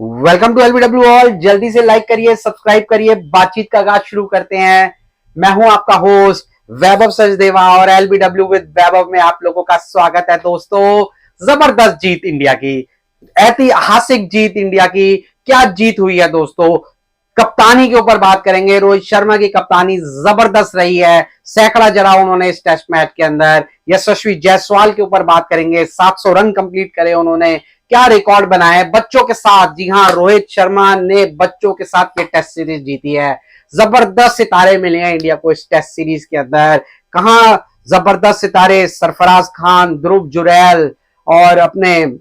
Welcome to LBW all. जल्दी से like करिए, सब्सक्राइब करिए, बातचीत का आगाज शुरू करते हैं। मैं हूं आपका होस्ट वैभव सचदेवा और एलबीडब्ल्यू विद वैभव में आप लोगों का स्वागत है। दोस्तों, जबरदस्त जीत इंडिया की, ऐतिहासिक जीत इंडिया की। क्या जीत हुई है दोस्तों। कप्तानी के ऊपर बात करेंगे। रोहित शर्मा की कप्तानी जबरदस्त रही है, सैकड़ा जरा उन्होंने इस टेस्ट मैच के अंदर। यशस्वी जायसवाल के ऊपर बात करेंगे, 700 रन कंप्लीट करे उन्होंने, क्या रिकॉर्ड बनाया है बच्चों के साथ। जी हां, रोहित शर्मा ने बच्चों के साथ ये टेस्ट सीरीज जीती है। जबरदस्त सितारे मिले हैं इंडिया को इस टेस्ट सीरीज के अंदर। कहां जबरदस्त सितारे, सरफराज खान, ध्रुव जुरैल और अपने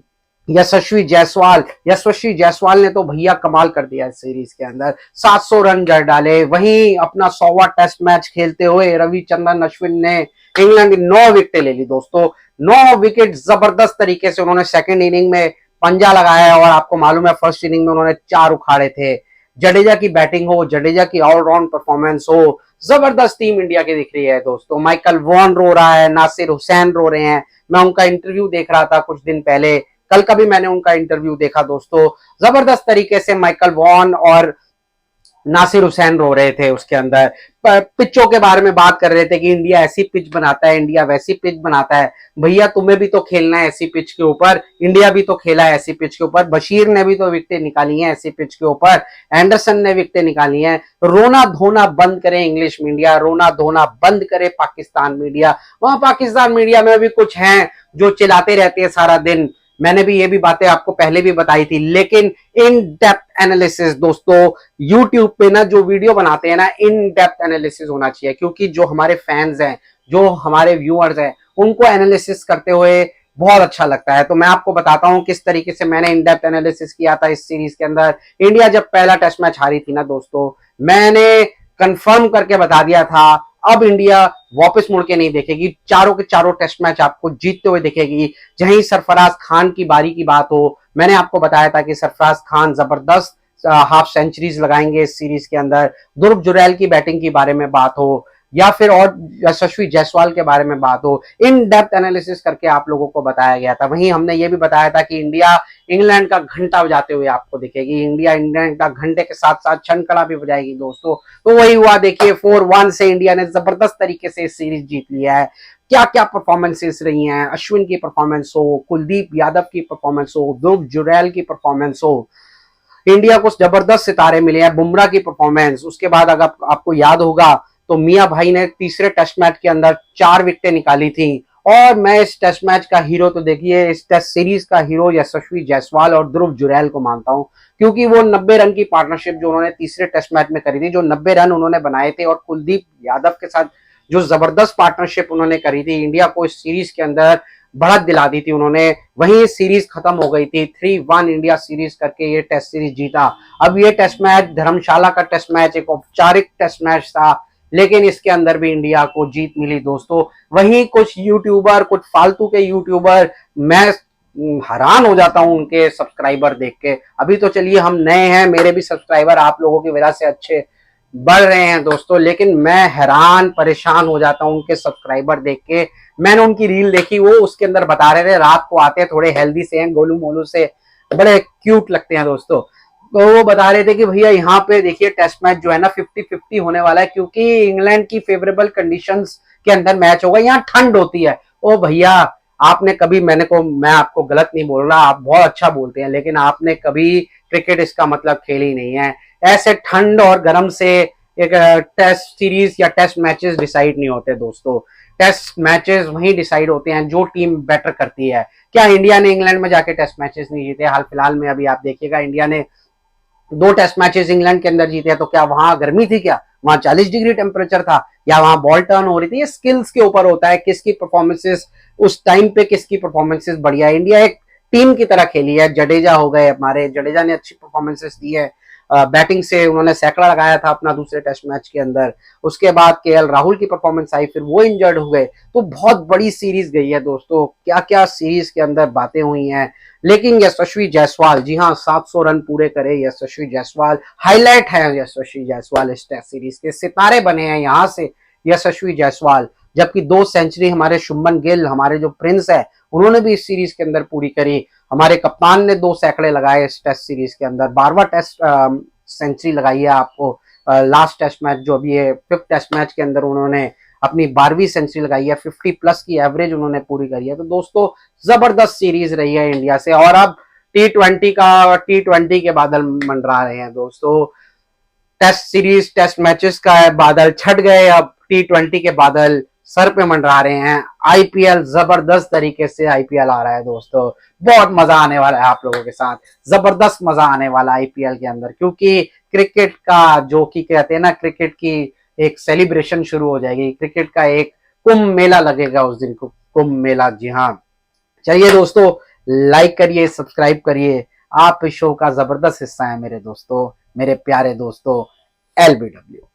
यशस्वी जायसवाल ने तो भैया कमाल कर दिया इस सीरीज के अंदर। 700 रन जड़ डाले। वहीं अपना 100वां टेस्ट मैच खेलते हुए रविचंद्रन अश्विन ने इंग्लैंड की 9 विकेटें ले ली दोस्तों। 9 विकेट जबरदस्त तरीके से उन्होंने सेकंड इनिंग में पंजा लगाया और आपको मालूम है फर्स्ट इनिंग में उन्होंने 4 उखाड़े थे। जडेजा की बैटिंग हो, जडेजा की ऑलराउंड परफॉर्मेंस हो, जबरदस्त टीम इंडिया की दिख रही है दोस्तों। माइकल वॉन रो रहा है, नासिर हुसैन रो रहे हैं। मैं उनका इंटरव्यू देख रहा था कुछ दिन पहले, कल का भी मैंने उनका इंटरव्यू देखा दोस्तों। जबरदस्त तरीके से माइकल वॉन और नासिर हुसैन रो रहे थे उसके अंदर। पिचों के बारे में बात कर रहे थे कि इंडिया ऐसी पिच बनाता है, इंडिया वैसी पिच बनाता है। भैया तुम्हें भी तो खेलना है ऐसी पिच के ऊपर, इंडिया भी तो खेला है ऐसी पिच के ऊपर। बशीर ने भी तो विकेटें निकाली हैं ऐसी पिच के ऊपर, एंडरसन ने विकेटें निकाली हैं। रोना धोना बंद करे इंग्लिश मीडिया, रोना धोना बंद करे पाकिस्तान मीडिया। वहां पाकिस्तान मीडिया में भी कुछ हैं जो चिल्लाते रहते हैं सारा दिन। मैंने भी ये भी बातें आपको पहले भी बताई थी, लेकिन इन डेप्थ एनालिसिस दोस्तों, यूट्यूब पे ना जो वीडियो बनाते हैं ना, इन डेप्थ एनालिसिस होना चाहिए, क्योंकि जो हमारे फैंस हैं, जो हमारे व्यूअर्स हैं, उनको एनालिसिस करते हुए बहुत अच्छा लगता है। तो मैं आपको बताता हूं किस तरीके से मैंने इन डेप्थ एनालिसिस किया था इस सीरीज के अंदर। इंडिया जब पहला टेस्ट मैच हारी थी ना दोस्तों, मैंने कंफर्म करके बता दिया था अब इंडिया वापस मुड़ के नहीं देखेगी, चारों के चारों टेस्ट मैच आपको जीतते हुए दिखेगी। जहीं सरफराज खान की बारी की बात हो, मैंने आपको बताया था कि सरफराज खान जबरदस्त हाफ सेंचुरीज लगाएंगे इस सीरीज के अंदर। ध्रुव जुरैल की बैटिंग के बारे में बात हो या फिर और यशस्वी जायसवाल के बारे में बात हो, इन डेप्थ एनालिसिस करके आप लोगों को बताया गया था। वहीं हमने ये भी बताया था कि इंडिया इंग्लैंड का घंटा बजाते हुए आपको दिखेगी, इंडिया इंग्लैंड का घंटे के साथ साथ छनकड़ा भी बजाएगी दोस्तों। तो वही हुआ, देखिए 4-1 से इंडिया ने जबरदस्त तरीके से इस सीरीज जीत लिया है। क्या क्या परफॉर्मेंसेस रही हैं, अश्विन की परफॉर्मेंस हो, कुलदीप यादव की परफॉर्मेंस हो, ध्रुव जुरैल की परफॉर्मेंस हो, इंडिया को जबरदस्त सितारे मिले हैं, बुमराह की परफॉर्मेंस। उसके बाद अगर आपको याद होगा तो मियां भाई ने तीसरे टेस्ट मैच के अंदर 4 विकेटें निकाली थी। और मैं इस टेस्ट मैच का हीरो, तो देखिए इस टेस्ट सीरीज का हीरो यशस्वी जायसवाल और ध्रुव जुरैल को मानता हूं, क्योंकि वो 90 रन की पार्टनरशिप जो उन्होंने तीसरे टेस्ट मैच में करी थी, जो 90 रन उन्होंने बनाए थे, और कुलदीप यादव के साथ जो जबरदस्त पार्टनरशिप उन्होंने करी थी, इंडिया को इस सीरीज के अंदर बढ़त दिला दी थी उन्होंने। वहीं सीरीज खत्म हो गई थी, 3-1 इंडिया सीरीज करके ये टेस्ट सीरीज जीता। अब ये टेस्ट मैच धर्मशाला का टेस्ट मैच एक औपचारिक टेस्ट मैच था, लेकिन इसके अंदर भी इंडिया को जीत मिली दोस्तों। वहीं कुछ यूट्यूबर, कुछ फालतू के यूट्यूबर, मैं हैरान हो जाता हूं उनके सब्सक्राइबर देख के। अभी तो चलिए हम नए हैं, मेरे भी सब्सक्राइबर आप लोगों की वजह से अच्छे बढ़ रहे हैं दोस्तों, लेकिन मैं हैरान परेशान हो जाता हूं उनके सब्सक्राइबर देख के। मैंने उनकी रील देखी, वो उसके अंदर बता रहे थे रात को आते हैं, थोड़े हेल्दी से हैं, गोलू मोलू से, बड़े क्यूट लगते हैं दोस्तों। तो वो बता रहे थे कि भैया यहाँ पे देखिए टेस्ट मैच जो है ना 50-50 होने वाला है, क्योंकि इंग्लैंड की फेवरेबल कंडीशंस के अंदर मैच होगा, यहाँ ठंड होती है। ओ भैया, आपने कभी, मैं आपको गलत नहीं बोल रहा, आप बहुत अच्छा बोलते हैं, लेकिन आपने कभी क्रिकेट इसका मतलब खेल ही नहीं है। ऐसे ठंड और गर्म से एक टेस्ट सीरीज या टेस्ट मैचेस डिसाइड नहीं होते दोस्तों। टेस्ट मैचेस वहीं डिसाइड होते हैं जो टीम बेटर करती है। क्या इंडिया ने इंग्लैंड में जाके टेस्ट मैचेस नहीं जीते? हाल फिलहाल में अभी आप देखिएगा, इंडिया ने 2 टेस्ट मैचेस इंग्लैंड के अंदर जीते, तो क्या वहां गर्मी थी? क्या वहां 40 डिग्री टेम्परेचर था? या वहां बॉल टर्न हो रही थी? ये स्किल्स के ऊपर होता है, किसकी परफॉर्मेंसेस उस टाइम पे, किसकी परफॉर्मेंसेस बढ़िया है। इंडिया एक टीम की तरह खेली है। जडेजा हो गए हमारे, जडेजा ने अच्छी परफॉर्मेंसेस दी है, बैटिंग से उन्होंने सैकड़ा लगाया था अपना दूसरे टेस्ट मैच के अंदर। उसके बाद केएल राहुल की परफॉर्मेंस आई, फिर वो इंजर्ड हो गए। तो बहुत बड़ी सीरीज गई है दोस्तों, क्या क्या सीरीज के अंदर बातें हुई हैं। लेकिन यशस्वी जायसवाल, जी हाँ, 700 रन पूरे करे यशस्वी जायसवाल, हाईलाइट है यशस्वी जायसवाल इस टेस्ट सीरीज के, सितारे बने हैं यहां से यशस्वी जायसवाल। जबकि 2 सेंचुरी हमारे शुभमन गिल, हमारे जो प्रिंस है, उन्होंने भी इस सीरीज के अंदर पूरी करी। हमारे कप्तान ने 2 सैकड़े लगाए इस टेस्ट सीरीज के अंदर, 12वां टेस्ट सेंचुरी लगाई है आपको। लास्ट टेस्ट मैच जो अभी है 5th टेस्ट मैच के अंदर उन्होंने अपनी 12वीं सेंचुरी लगाई है, 50 प्लस की एवरेज उन्होंने पूरी करी है। तो दोस्तों जबरदस्त सीरीज रही है इंडिया से, और अब टी20 के बादल मंडरा रहे हैं दोस्तों। टेस्ट सीरीज टेस्ट मैचेस का बादल छट गए, अब टी20 के बादल सर पे मंडरा रहे हैं। आईपीएल जबरदस्त तरीके से आईपीएल आ रहा है दोस्तों, बहुत मजा आने वाला है आप लोगों के साथ, जबरदस्त मजा आने वाला है आईपीएल के अंदर, क्योंकि क्रिकेट का जो कि कहते हैं ना, क्रिकेट की एक सेलिब्रेशन शुरू हो जाएगी, क्रिकेट का एक कुंभ मेला लगेगा उस दिन को, कुंभ मेला, जी हाँ। चलिए दोस्तों, लाइक करिए, सब्सक्राइब करिए, आप इस शो का जबरदस्त हिस्सा है मेरे दोस्तों, मेरे प्यारे दोस्तों। एलबीडब्ल्यू।